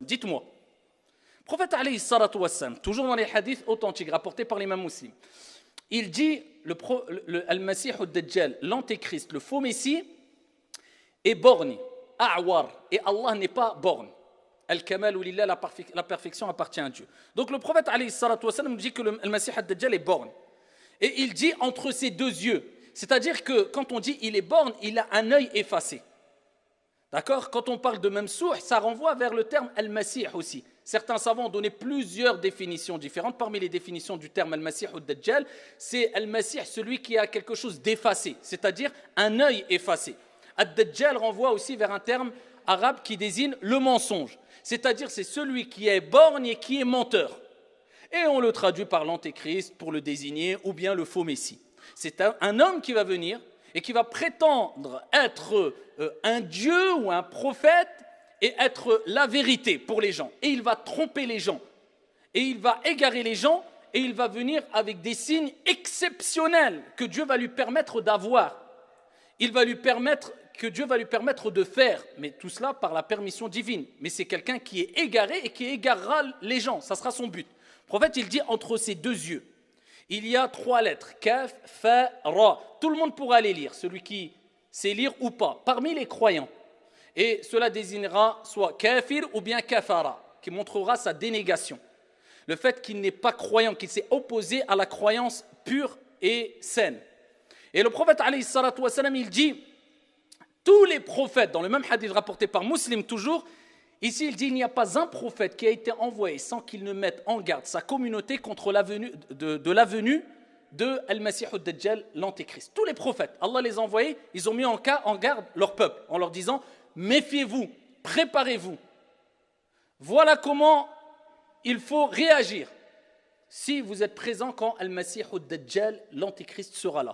Dites-moi. Le prophète alayhi salatu wassalam, toujours dans les hadiths authentiques rapportés par l'imam Muslim, il dit Al-Masih ad-Dajjal, l'antéchrist, le faux messie, est borné, a'war, et Allah n'est pas borné. Al-Kamal lillah, la perfection appartient à Dieu. Donc le prophète alayhi salatu wassalam dit que le Masih ad-Dajjal est borné. Et il dit entre ses deux yeux. C'est-à-dire que quand on dit il est borné, il a un œil effacé. D'accord? Quand on parle de Mamsouh, ça renvoie vers le terme Al-Masih aussi. Certains savants ont donné plusieurs définitions différentes. Parmi les définitions du terme Al-Masih ou Dajjal, c'est Al-Masih, celui qui a quelque chose d'effacé, c'est-à-dire un œil effacé. Ad-Dajjal renvoie aussi vers un terme arabe qui désigne le mensonge, c'est-à-dire c'est celui qui est borgne et qui est menteur. Et on le traduit par l'antéchrist pour le désigner, ou bien le faux messie. C'est un homme qui va venir et qui va prétendre être un dieu ou un prophète et être la vérité pour les gens. Et il va tromper les gens. Et il va égarer les gens. Et il va venir avec des signes exceptionnels que Dieu va lui permettre d'avoir. Dieu va lui permettre de faire. Mais tout cela par la permission divine. Mais c'est quelqu'un qui est égaré et qui égarera les gens. Ça sera son but. Le prophète, il dit entre ses deux yeux, il y a 3 lettres. Kaf, fa, ra. Tout le monde pourra les lire. Celui qui sait lire ou pas. Parmi les croyants. Et cela désignera soit kafir ou bien kafara, qui montrera sa dénégation. Le fait qu'il n'est pas croyant, qu'il s'est opposé à la croyance pure et saine. Et le prophète, alayhi salatu wassalam, il dit, tous les prophètes, dans le même hadith rapporté par Muslim toujours, ici il dit, il n'y a pas un prophète qui a été envoyé sans qu'il ne mette en garde sa communauté contre la venue de Al-Masih ad-Dajjal, l'antéchrist. Tous les prophètes, Allah les a envoyés, ils ont mis en garde leur peuple, en leur disant, méfiez-vous, préparez-vous. Voilà comment il faut réagir si vous êtes présent quand Al-Masih ad-Dajjal, l'antéchrist, sera là.